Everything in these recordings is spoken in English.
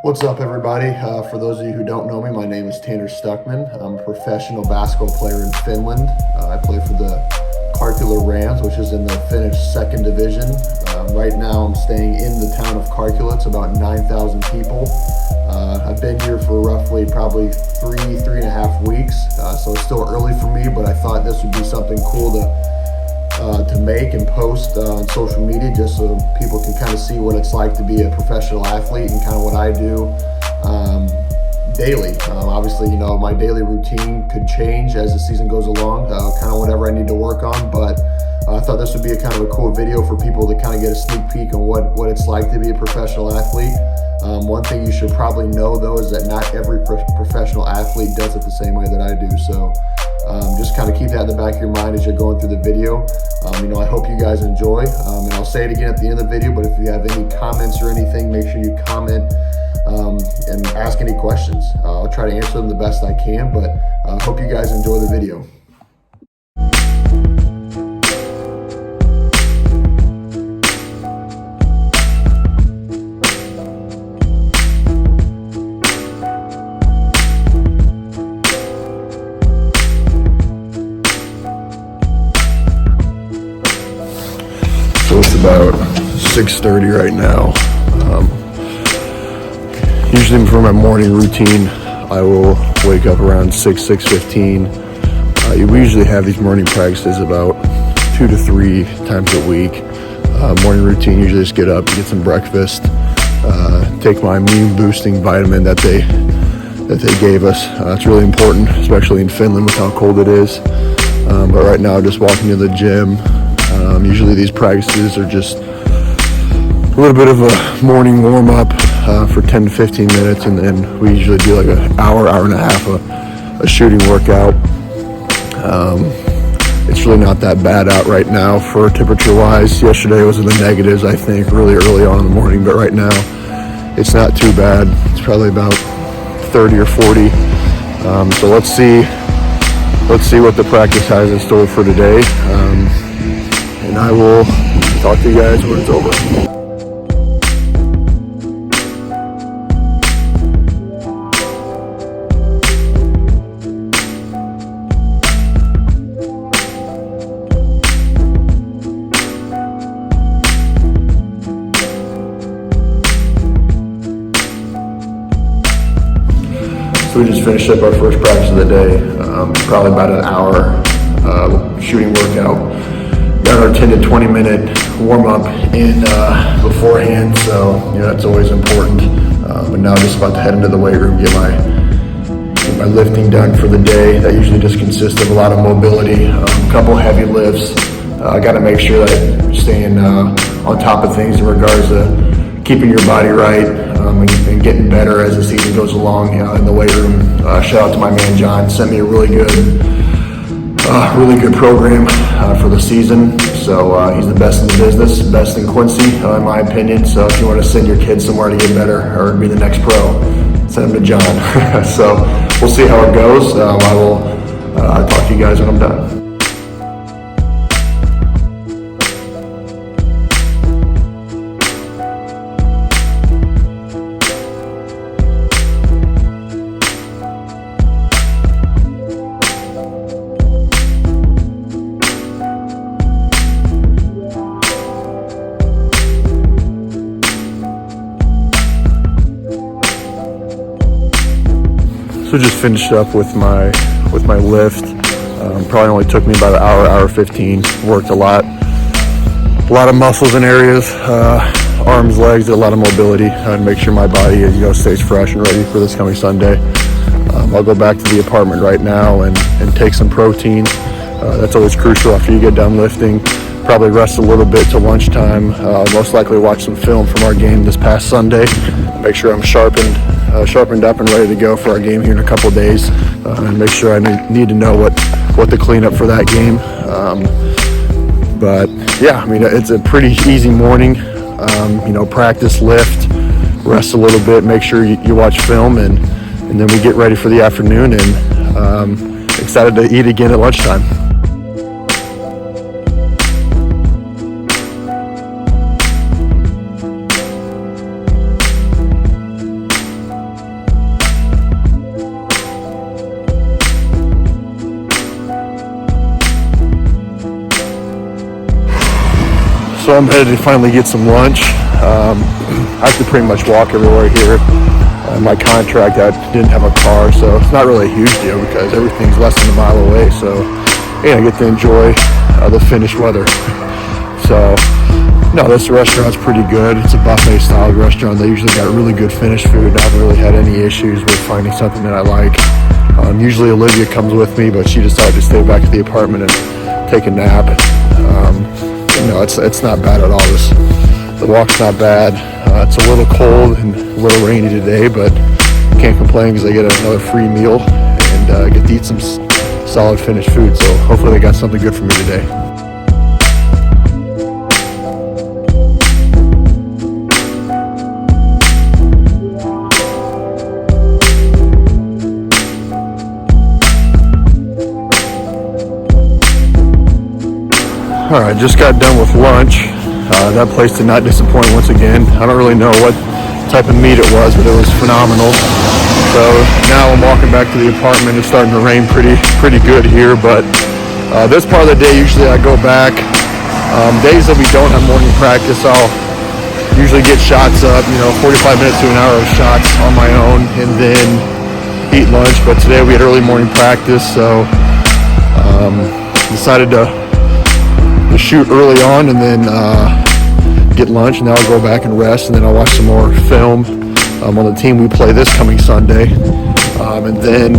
What's up, everybody? For those of you who don't know me, my name is Tanner Stuckman. I'm a professional basketball player in Finland. I play for the Karkila Rams, which is in the Finnish second division. Right now, I'm staying in the town of Karkila. It's about 9,000 people. I've been here for roughly probably three and a half weeks, so it's still early for me, but I thought this would be something cool to make and post on social media, just so people can kind of see what it's like to be a professional athlete and kind of what I do daily. Obviously, my daily routine could change as the season goes along, kind of whatever I need to work on, but I thought this would be a kind of a cool video for people to kind of get a sneak peek on what it's like to be a professional athlete. One thing you should probably know, though, is that not every professional athlete does it the same way that I do. So just kind of keep that in the back of your mind as you're going through the video. I hope you guys enjoy, and I'll say it again at the end of the video, but if you have any comments or anything, make sure you comment and ask any questions. I'll try to answer them the best I can, but I hope you guys enjoy the video. So it's about 6:30 right now. Usually for my morning routine, I will wake up around 6:15. We usually have these morning practices about 2 to 3 times a week. Morning routine, usually just get up, get some breakfast, take my immune boosting vitamin that they gave us. It's really important, especially in Finland with how cold it is. But right now, just walking to the gym. Usually these practices are just a little bit of a morning warm-up for 10 to 15 minutes, and then we usually do like an hour and a half a shooting workout. It's really not that bad out right now for temperature-wise. Yesterday was in the negatives, I think, really early on in the morning, but right now it's not too bad. It's probably about 30 or 40. So let's see what the practice has in store for today. And I will talk to you guys when it's over. So we just finished up our first practice of the day, probably about an hour shooting workout. Got our 10 to 20 minute warm up in beforehand, so that's always important. But now just about to head into the weight room, get my lifting done for the day. That usually just consists of a lot of mobility, a couple heavy lifts. I got to make sure that I'm staying on top of things in regards to keeping your body right and getting better as the season goes along in the weight room. Shout out to my man John, sent me a really good program for the season. So he's the best in the business, best in Quincy, in my opinion. So if you want to send your kids somewhere to get better or be the next pro, send them to John. So we'll see how it goes. I will talk to you guys when I'm done. So just finished up with my lift. Probably only took me about an hour 15. Worked a lot of muscles in areas, arms, legs, did a lot of mobility to make sure my body stays fresh and ready for this coming Sunday. I'll go back to the apartment right now and take some protein. That's always crucial after you get done lifting. Probably rest a little bit till lunchtime. Most likely watch some film from our game this past Sunday. Make sure I'm sharpened up and ready to go for our game here in a couple days, and make sure I need to know what to clean up for that game. But yeah, it's a pretty easy morning. Practice, lift, rest a little bit, make sure you watch film, and then we get ready for the afternoon, and excited to eat again at lunchtime. So I'm headed to finally get some lunch. I have to pretty much walk everywhere here. My contract, I didn't have a car, so it's not really a huge deal because everything's less than a mile away. So I get to enjoy the Finnish weather. So no, this restaurant's pretty good. It's a buffet style restaurant. They usually got really good Finnish food. I haven't really had any issues with finding something that I like. Usually Olivia comes with me, but she decided to stay back at the apartment and take a nap. It's not bad at all. The walk's not bad. It's a little cold and a little rainy today, but can't complain because I get another free meal and get to eat some solid Finnish food. So hopefully they got something good for me today. All right, just got done with lunch. That place did not disappoint once again. I don't really know what type of meat it was, but it was phenomenal. So now I'm walking back to the apartment. It's starting to rain pretty good here, but this part of the day usually I go back. Days that we don't have morning practice, I'll usually get shots up, 45 minutes to an hour of shots on my own, and then eat lunch. But today we had early morning practice, so decided to shoot early on and then get lunch. Now I'll go back and rest, and then I'll watch some more film on the team we play this coming Sunday, and then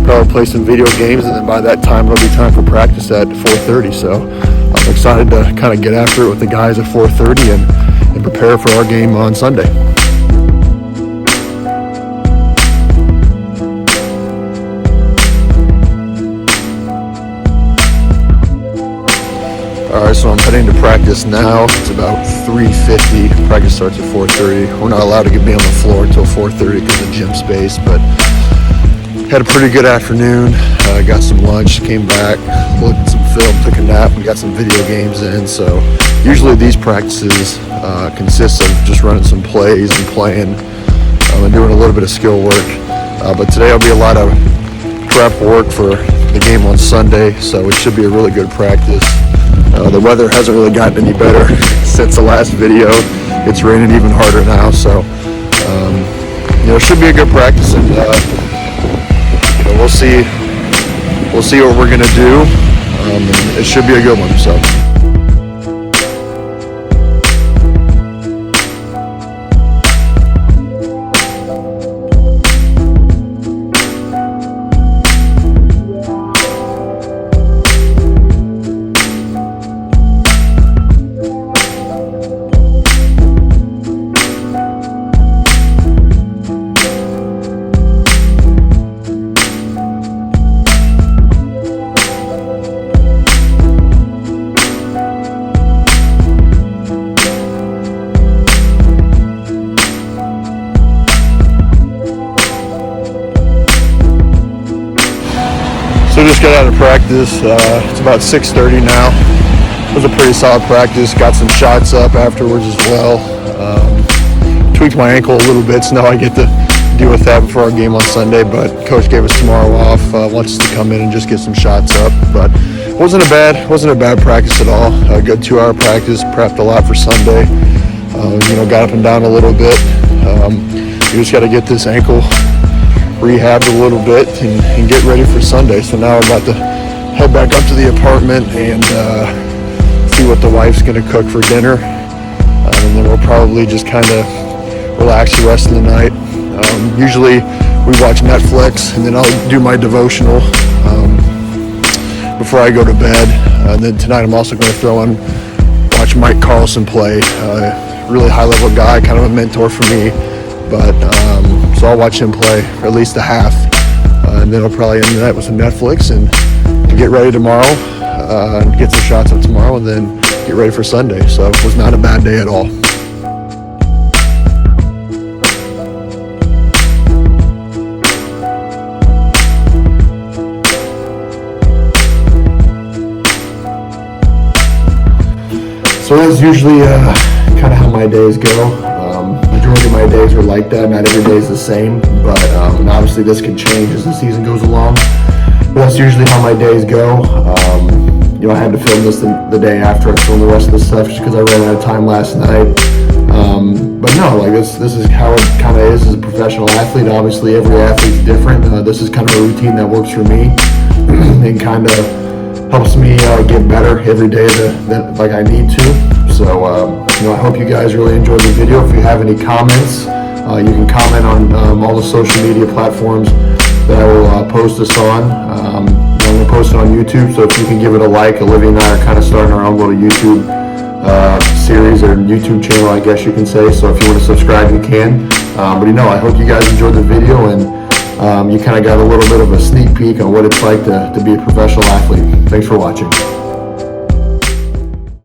probably play some video games, and then by that time it'll be time for practice at 4:30. So I'm excited to kind of get after it with the guys at 4:30 and prepare for our game on Sunday. Alright, so I'm heading to practice now. It's about 3:50. Practice starts at 4:30. We're not allowed to be on the floor until 4:30 because of gym space, but had a pretty good afternoon. Got some lunch, came back, looked at some film, took a nap, and got some video games in. So usually these practices consist of just running some plays and playing and doing a little bit of skill work. But today will be a lot of prep work for the game on Sunday, so it should be a really good practice. The weather hasn't really gotten any better since the last video. It's raining even harder now, so it should be a good practice, and we'll see what we're gonna do. It should be a good one. So. So just got out of practice. It's about 6:30 now. It was a pretty solid practice. Got some shots up afterwards as well. Tweaked my ankle a little bit, so now I get to deal with that before our game on Sunday. But coach gave us tomorrow off. Wants us to come in and just get some shots up. But wasn't a bad practice at all. A good 2-hour practice. Prepped a lot for Sunday. Got up and down a little bit. You just got to get this ankle rehabbed a little bit and get ready for Sunday. So now I'm about to head back up to the apartment and see what the wife's going to cook for dinner. And then we'll probably just kind of relax the rest of the night. Usually we watch Netflix, and then I'll do my devotional before I go to bed. And then tonight I'm also going to watch Mike Carlson play. Really high-level guy, kind of a mentor for me. But so I'll watch him play for at least a half, and then I'll probably end the night with some Netflix and get ready tomorrow, and get some shots up tomorrow, and then get ready for Sunday. So it was not a bad day at all. So that's usually kind of how my days go. Majority of my days are like that. Not every day is the same, but and obviously this can change as the season goes along. But that's usually how my days go. I had to film this the day after I filmed the rest of the stuff just because I ran out of time last night. But no, like this is how it kind of is as a professional athlete. Obviously, every athlete's different. This is kind of a routine that works for me and kind of helps me get better every day that like I need to. So, I hope you guys really enjoyed the video. If you have any comments, you can comment on all the social media platforms that I will post this on. I'm going to post it on YouTube, so if you can give it a like. Olivia and I are kind of starting our own little YouTube series or YouTube channel, I guess you can say. So if you want to subscribe, you can. But I hope you guys enjoyed the video, and you kind of got a little bit of a sneak peek on what it's like to be a professional athlete. Thanks for watching.